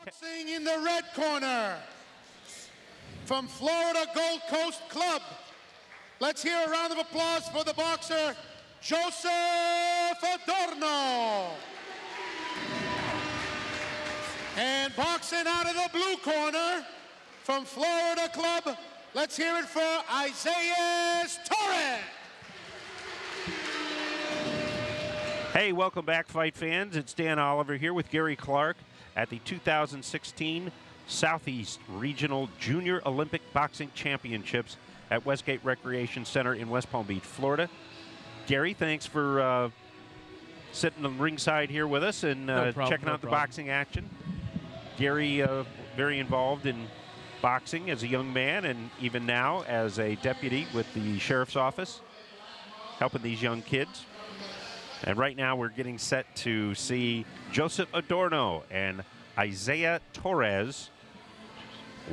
Boxing in the red corner, from Florida Gold Coast Club, let's hear a round of applause for the boxer, Joseph Adorno. And boxing out of the blue corner, from Florida Club, let's hear it for Isaiah Torres. Hey, welcome back, fight fans. It's Dan Oliver here with Gary Clark at the 2016 Southeast Regional Junior Olympic Boxing Championships at Westgate Recreation Center in West Palm Beach, Florida. Gary, thanks for sitting on ringside here with us and checking out the boxing action. Gary, very involved in boxing as a young man and even now as a deputy with the sheriff's office, helping these young kids. And right now we're getting set to see Joseph Adorno and Isaiah Torres,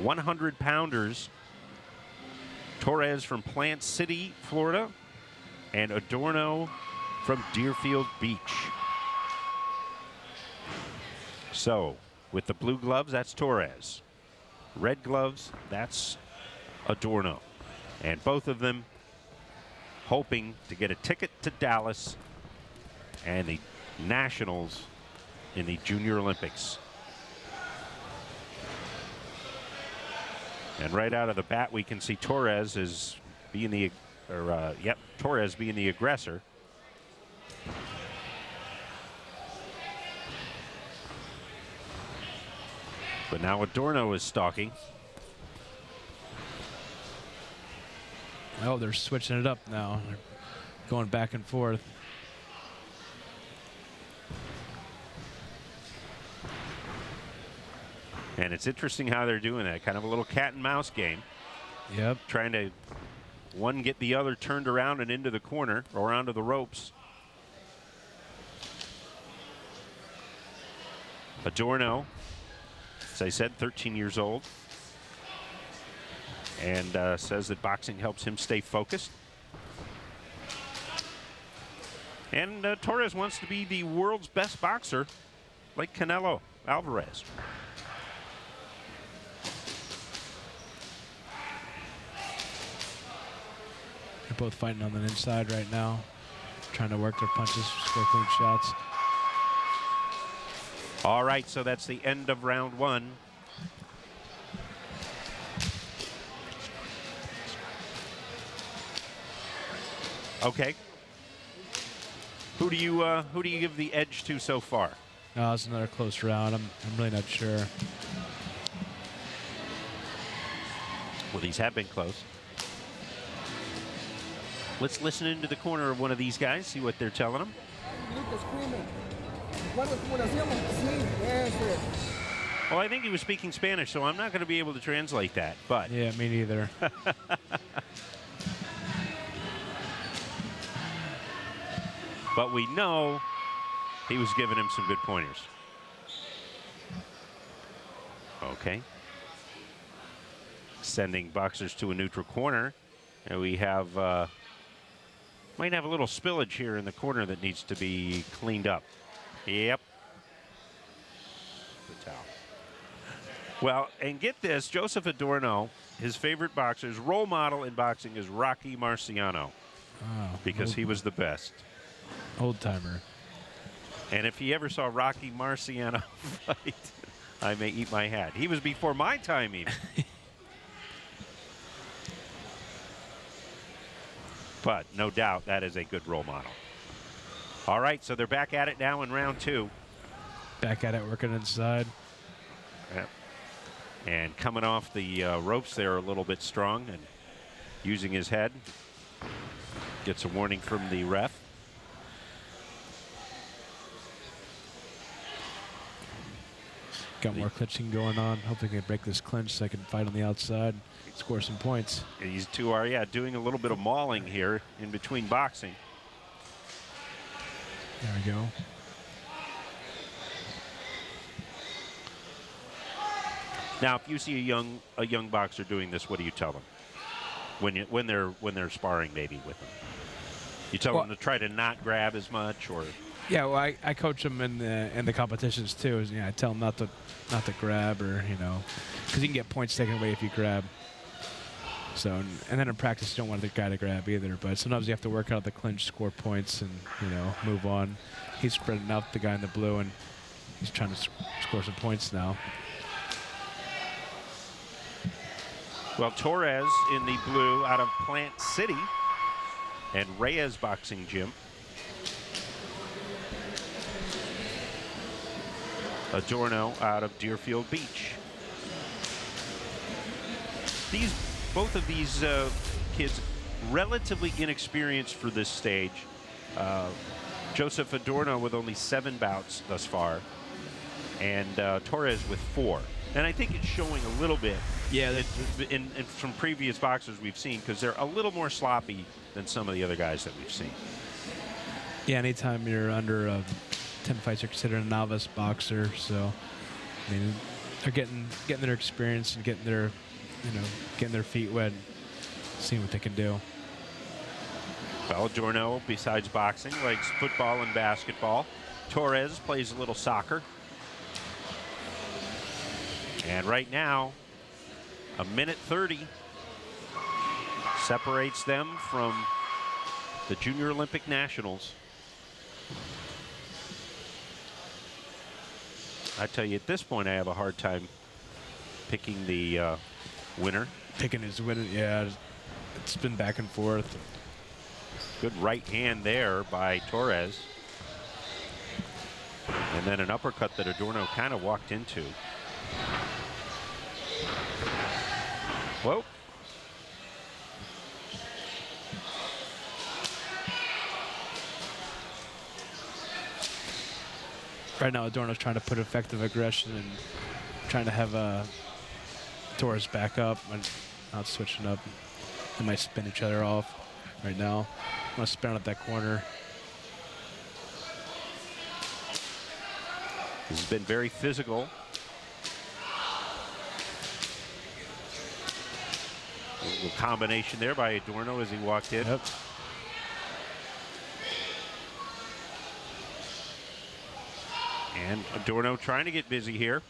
100-pounders. Torres from Plant City, Florida, and Adorno from Deerfield Beach. So, with the blue gloves, that's Torres. Red gloves, that's Adorno. And both of them hoping to get a ticket to Dallas and the Nationals in the Junior Olympics. And right out of the bat, we can see Torres as being the, Torres being the aggressor. But now Adorno is stalking. Oh, they're switching it up now. They're going back and forth. And it's interesting how they're doing that, kind of a little cat and mouse game. Yep. Trying to, one, get the other turned around and into the corner or onto the ropes. Adorno, as I said, 13 years old. And says that boxing helps him stay focused. And Torres wants to be the world's best boxer, like Canelo Alvarez. They're both fighting on the inside right now, trying to work their punches, score clean shots. All right, so that's the end of round one. Okay. Who do you give the edge to so far? No, it's another close round. I'm really not sure. Well, these have been close. Let's listen into the corner of one of these guys, see what they're telling them. Well, I think he was speaking Spanish, so I'm not going to be able to translate that. But yeah, me neither. But we know he was giving him some good pointers. Okay. Sending boxers to a neutral corner. And we have, might have a little spillage here in the corner that needs to be cleaned up. Yep. The towel. Well, and get this, Joseph Adorno, his favorite boxer, his role model in boxing is Rocky Marciano. Oh, because he was the best. Old timer. And if he ever saw Rocky Marciano fight, I may eat my hat. He was before my time even. But no doubt that is a good role model. All right, so they're back at it now in round two. Back at it, working inside. Yep. And coming off the ropes there a little bit strong and using his head. Gets a warning from the ref. Got more clinching going on. Hoping they can break this clinch so I can fight on the outside, score some points. These two are, doing a little bit of mauling here in between boxing. There we go. Now, if you see a young boxer doing this, what do you tell them? When they're sparring maybe with them? You tell them to try to not grab as much, or Yeah, well, I coach them in the competitions too. I tell them not to grab, or because you can get points taken away if you grab. So and then in practice you don't want the guy to grab either. But sometimes you have to work out the clinch, score points, and move on. He's spreading out the guy in the blue, and he's trying to score some points now. Well, Torres in the blue out of Plant City and Reyes Boxing Gym. Adorno out of Deerfield Beach. Both of these kids, relatively inexperienced for this stage. Joseph Adorno with only 7 bouts thus far, and Torres with 4. And I think it's showing a little bit in from previous boxers we've seen, because they're a little more sloppy than some of the other guys that we've seen. Yeah, anytime you're under 10 fights, you're considered a novice boxer. So, I mean, they're getting their experience and getting their feet wet, seeing what they can do. Well, Adorno, besides boxing, likes football and basketball. Torres plays a little soccer. And right now, a minute 30 separates them from the Junior Olympic Nationals. I tell you, at this point, I have a hard time picking the winner. Picking his winner, yeah. It's been back and forth. Good right hand there by Torres. And then an uppercut that Adorno kind of walked into. Whoa. Right now, Adorno's trying to put effective aggression and trying to have Torres back up and not switching up. They might spin each other off right now. I want to spin out that corner. This has been very physical. A little combination there by Adorno as he walked in. Yep. And Adorno trying to get busy here.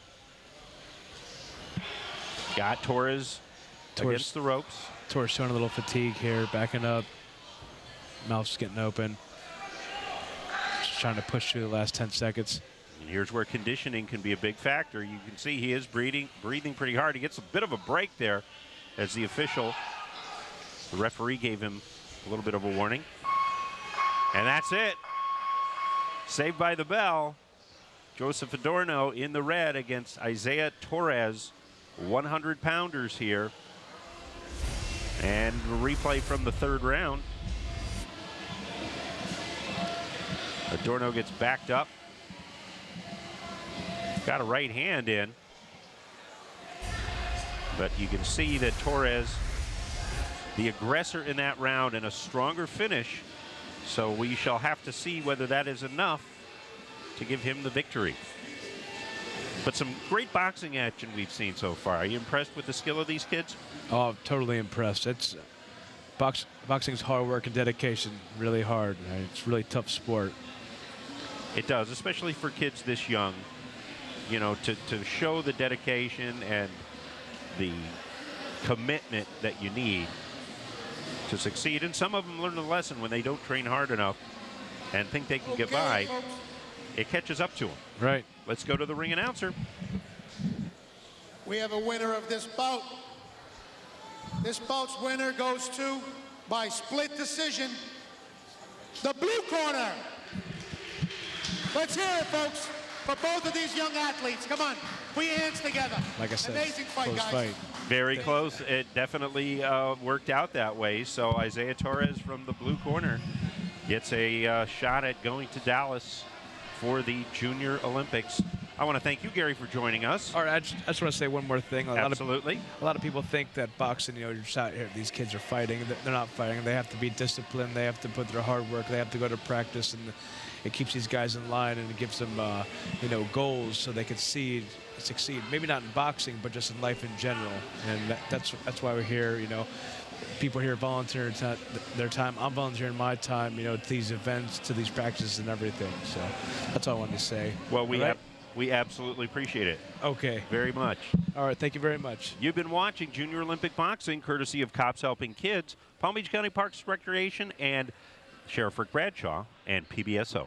Got Torres against the ropes. Torres showing a little fatigue here, backing up. Mouth's getting open. Just trying to push through the last 10 seconds. And here's where conditioning can be a big factor. You can see he is breathing pretty hard. He gets a bit of a break there as the referee gave him a little bit of a warning. And that's it. Saved by the bell. Joseph Adorno in the red against Isaiah Torres, 100-pounders here. And a replay from the 3rd round. Adorno gets backed up. Got a right hand in. But you can see that Torres, the aggressor in that round, and a stronger finish. So we shall have to see whether that is enough to give him the victory. But some great boxing action we've seen so far. Are you impressed with the skill of these kids? Oh, I'm totally impressed. It's boxing's hard work and dedication, really hard. It's a really tough sport. It does, especially for kids this young. You know, to show the dedication and the commitment that you need to succeed. And some of them learn the lesson when they don't train hard enough and think they can get by. It catches up to them. Right. Let's go to the ring announcer. We have a winner of this bout. This bout's winner goes to, by split decision, the blue corner. Let's hear it, folks, for both of these young athletes. Come on, put your hands together. Like I said, amazing fight, close guys. fight. Very close. It definitely worked out that way. So Isaiah Torres from the blue corner gets a shot at going to Dallas for the Junior Olympics. I want to thank you, Gary, for joining us. All right, I just want to say one more thing. Absolutely. A lot of people think that boxing, you're just out here, these kids are fighting. They're not fighting. They have to be disciplined. They have to put their hard work. They have to go to practice, and it keeps these guys in line, and it gives them, goals so they can succeed. Maybe not in boxing, but just in life in general. And that's why we're here. people here volunteer their time. I'm volunteering my time, to these events, to these practices and everything. So that's all I wanted to say. Well, All right? we absolutely appreciate it. Okay. Very much. All right. Thank you very much. You've been watching Junior Olympic Boxing, courtesy of Cops Helping Kids, Palm Beach County Parks Recreation, and Sheriff Rick Bradshaw, and PBSO.